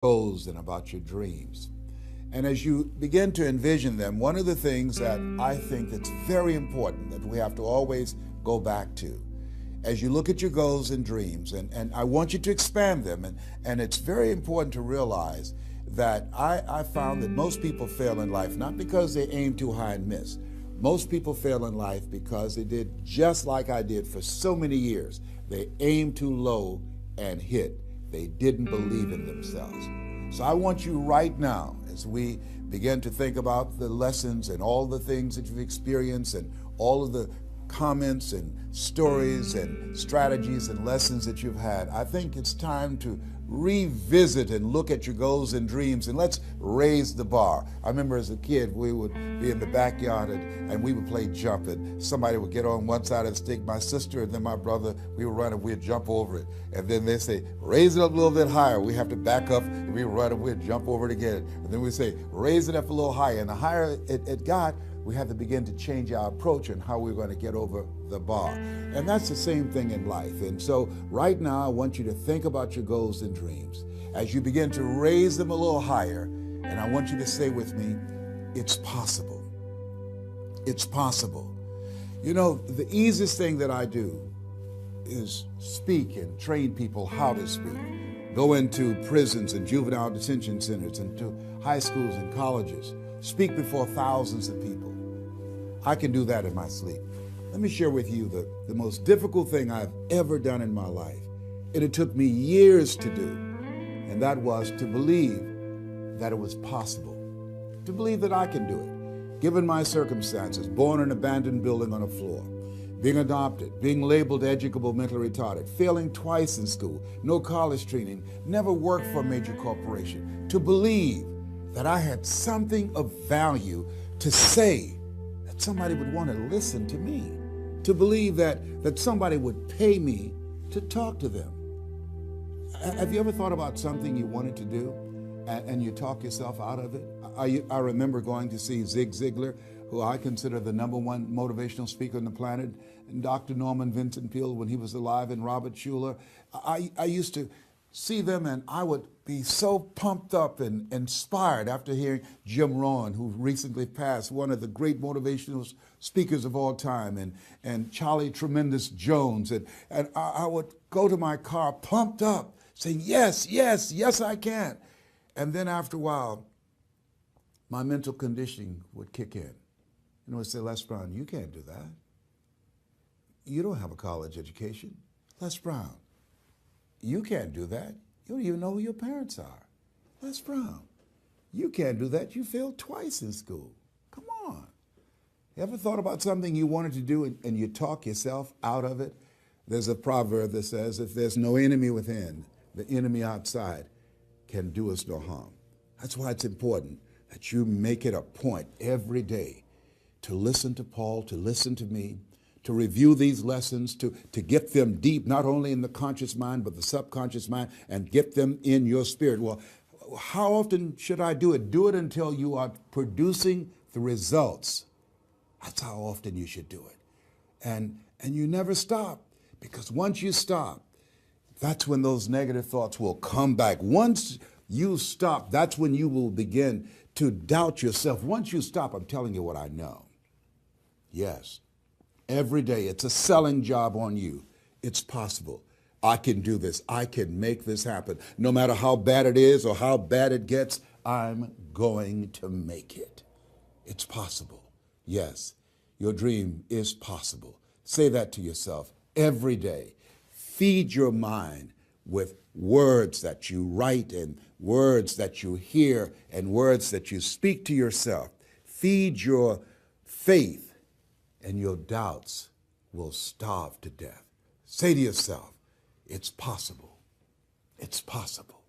goals and about your dreams. And as you begin to envision them, one of the things that I think that's very important that we have to always go back to, as you look at your goals and dreams, and I want you to expand them, and it's very important to realize that I found that most people fail in life, not because they aim too high and miss. Most people fail in life because they did just like I did for so many years. They aimed too low and hit. They didn't believe in themselves. So I want you right now, as we begin to think about the lessons and all the things that you've experienced and all of the comments and stories and strategies and lessons that you've had, I think it's time to revisit and look at your goals and dreams, and let's raise the bar. I remember as a kid, we would be in the backyard and we would play jump, and somebody would get on one side of the stick, my sister and then my brother, we would run and we'd jump over it. And then they say, raise it up a little bit higher. We have to back up and we run and we'd jump over it again. And then we say, raise it up a little higher. And the higher it got, we have to begin to change our approach and how we're going to get over the bar. And that's the same thing in life. And so right now, I want you to think about your goals and dreams. As you begin to raise them a little higher, and I want you to say with me, it's possible. It's possible. You know, the easiest thing that I do is speak and train people how to speak. Go into prisons and juvenile detention centers and to high schools and colleges. Speak before thousands of people. I can do that in my sleep. Let me share with you the most difficult thing I've ever done in my life. And it took me years to do. And that was to believe that it was possible. To believe that I can do it. Given my circumstances, born in an abandoned building on a floor, being adopted, being labeled educable mentally retarded, failing twice in school, no college training, never worked for a major corporation. To believe that I had something of value to say, that somebody would want to listen to me, to believe that somebody would pay me to talk to them. Have you ever thought about something you wanted to do and you talk yourself out of it? I remember going to see Zig Ziglar, who I consider the #1 motivational speaker on the planet, and Dr. Norman Vincent Peale when he was alive, and Robert Schuller. I used to see them and I would be so pumped up and inspired after hearing Jim Rohn, who recently passed, one of the great motivational speakers of all time, and Charlie Tremendous Jones. And I would go to my car pumped up, saying, yes, yes, yes, I can. And then after a while, my mental conditioning would kick in. And I would say, Les Brown, you can't do that. You don't have a college education. Les Brown, you can't do that. You don't even know who your parents are. Les Brown, you can't do that. You failed twice in school. Come on. You ever thought about something you wanted to do and you talk yourself out of it? There's a proverb that says, if there's no enemy within, the enemy outside can do us no harm. That's why it's important that you make it a point every day to listen to Paul, to listen to me, to review these lessons, to get them deep, not only in the conscious mind, but the subconscious mind, and get them in your spirit. Well, how often should I do it? Do it until you are producing the results. That's how often you should do it. And you never stop, because once you stop, that's when those negative thoughts will come back. Once you stop, that's when you will begin to doubt yourself. Once you stop, I'm telling you what I know. Yes. Every day, it's a selling job on you. It's possible. I can do this. I can make this happen. No matter how bad it is or how bad it gets, I'm going to make it. It's possible. Yes, your dream is possible. Say that to yourself every day. Feed your mind with words that you write and words that you hear and words that you speak to yourself. Feed your faith, and your doubts will starve to death. Say to yourself, it's possible. It's possible.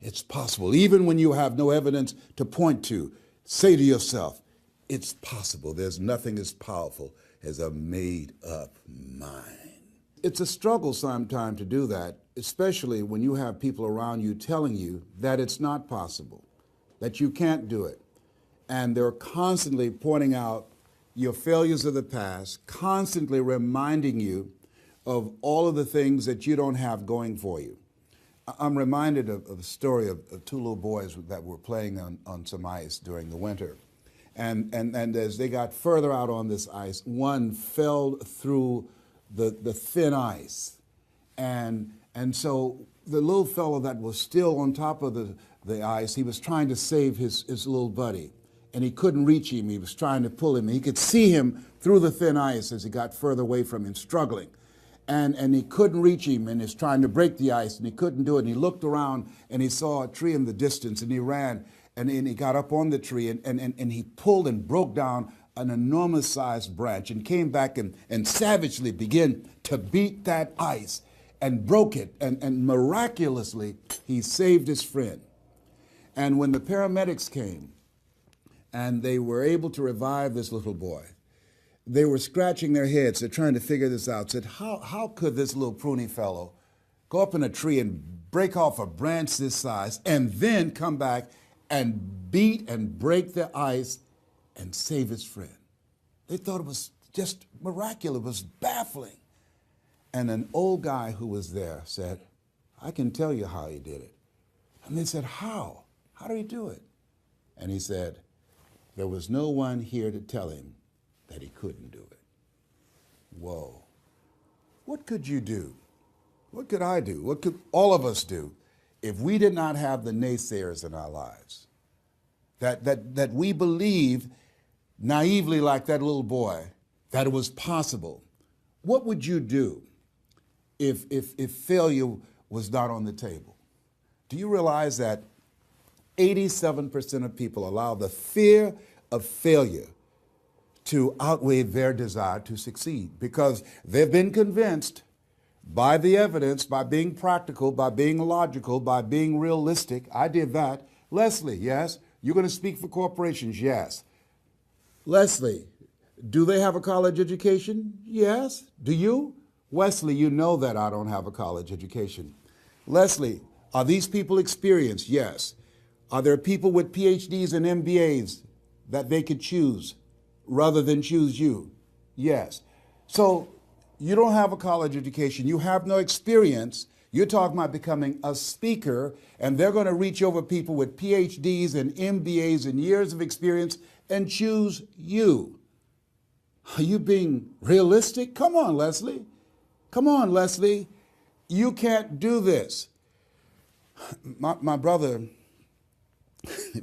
It's possible. Even when you have no evidence to point to, say to yourself, it's possible. There's nothing as powerful as a made-up mind. It's a struggle sometimes to do that, especially when you have people around you telling you that it's not possible, that you can't do it. And they're constantly pointing out your failures of the past, constantly reminding you of all of the things that you don't have going for you. I'm reminded of a story of two little boys that were playing on some ice during the winter. And as they got further out on this ice, one fell through the thin ice. And so the little fellow that was still on top of the ice, he was trying to save his little buddy. And he couldn't reach him. He was trying to pull him. He could see him through the thin ice as he got further away from him, struggling. And he couldn't reach him, and he's trying to break the ice, and he couldn't do it. And he looked around, and he saw a tree in the distance, and he ran, and he got up on the tree, and he pulled and broke down an enormous-sized branch and came back and savagely began to beat that ice and broke it. And miraculously, he saved his friend. And when the paramedics came, and they were able to revive this little boy, they were scratching their heads. They're trying to figure this out. Said, how could this little pruny fellow go up in a tree and break off a branch this size and then come back and beat and break the ice and save his friend? They thought it was just miraculous. It was baffling. And an old guy who was there said, I can tell you how he did it. And they said, how? How did he do it? And he said, there was no one here to tell him that he couldn't do it. Whoa. What could you do? What could I do? What could all of us do if we did not have the naysayers in our lives? That we believe naively, like that little boy, that it was possible. What would you do if failure was not on the table? Do you realize that 87% of people allow the fear of failure to outweigh their desire to succeed because they've been convinced by the evidence, by being practical, by being logical, by being realistic. I did that. Leslie, yes. You're going to speak for corporations, yes. Leslie, do they have a college education? Yes. Do you? Wesley, you know that I don't have a college education. Leslie, are these people experienced? Yes. Are there people with PhDs and MBAs that they could choose rather than choose you? Yes. So you don't have a college education. You have no experience. You're talking about becoming a speaker, and they're going to reach over people with PhDs and MBAs and years of experience and choose you. Are you being realistic? Come on, Leslie. Come on, Leslie. You can't do this. My brother,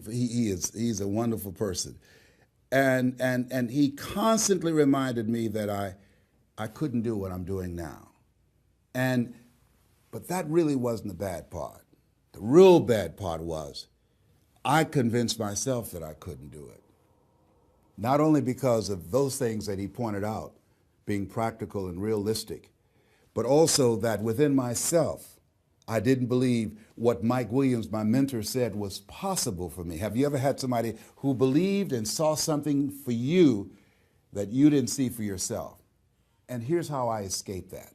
he's a wonderful person. And he constantly reminded me that I couldn't do what I'm doing now. But that really wasn't the bad part. The real bad part was I convinced myself that I couldn't do it. Not only because of those things that he pointed out, being practical and realistic, but also that within myself, I didn't believe what Mike Williams, my mentor, said was possible for me. Have you ever had somebody who believed and saw something for you that you didn't see for yourself? And here's how I escaped that.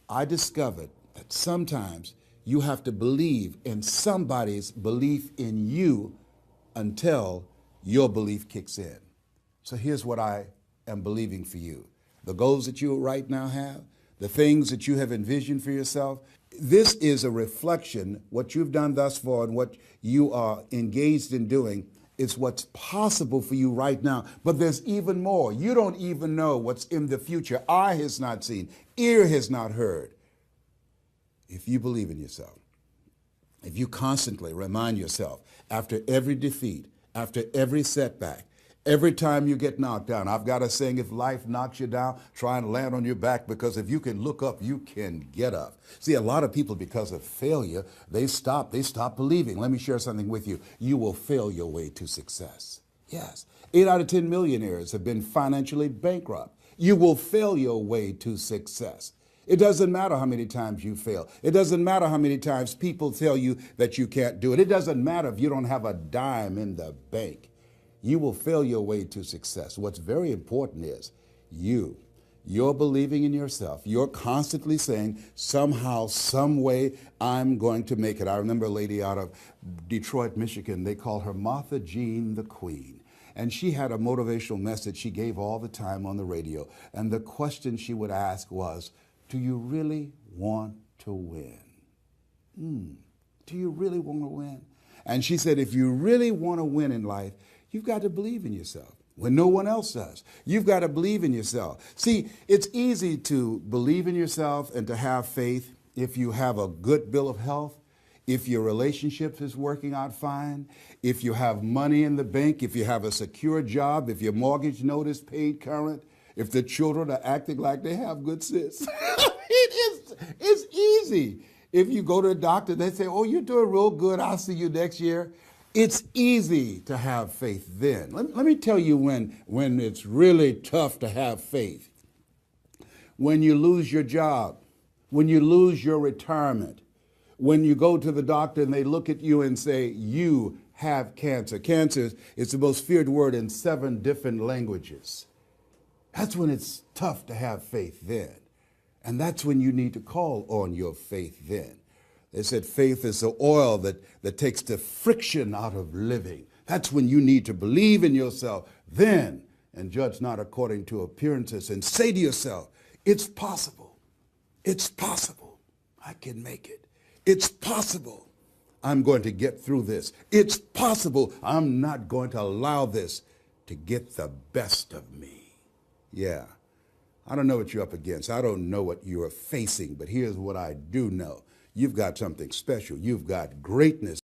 I discovered that sometimes you have to believe in somebody's belief in you until your belief kicks in. So here's what I am believing for you. The goals that you right now have, the things that you have envisioned for yourself, this is a reflection. What you've done thus far and what you are engaged in doing is what's possible for you right now. But there's even more. You don't even know what's in the future. Eye has not seen, ear has not heard. If you believe in yourself, if you constantly remind yourself after every defeat, after every setback, every time you get knocked down, I've got a saying, if life knocks you down, try and land on your back, because if you can look up, you can get up. See, a lot of people, because of failure, they stop believing. Let me share something with you. You will fail your way to success. Yes. 8 out of 10 millionaires have been financially bankrupt. You will fail your way to success. It doesn't matter how many times you fail. It doesn't matter how many times people tell you that you can't do it. It doesn't matter if you don't have a dime in the bank. You will fail your way to success. What's very important is you're believing in yourself. You're constantly saying, somehow, some way, I'm going to make it. I remember a lady out of Detroit, Michigan. They call her Martha Jean the Queen. And she had a motivational message she gave all the time on the radio. And the question she would ask was, do you really want to win? Do you really want to win? And she said, if you really want to win in life, you've got to believe in yourself when no one else does. You've got to believe in yourself. See, it's easy to believe in yourself and to have faith if you have a good bill of health, if your relationship is working out fine, if you have money in the bank, if you have a secure job, if your mortgage note is paid current, if the children are acting like they have good sense. It's easy. If you go to a doctor, they say, oh, you're doing real good, I'll see you next year. It's easy to have faith then. Let me tell you when it's really tough to have faith. When you lose your job, when you lose your retirement, when you go to the doctor and they look at you and say, you have cancer. Cancer is the most feared word in 7 different languages. That's when it's tough to have faith then. And that's when you need to call on your faith then. They said faith is the oil that takes the friction out of living. That's when you need to believe in yourself then and judge not according to appearances and say to yourself, it's possible. It's possible. I can make it. It's possible. I'm going to get through this. It's possible. I'm not going to allow this to get the best of me. Yeah. I don't know what you're up against. I don't know what you're facing, but here's what I do know. You've got something special. You've got greatness.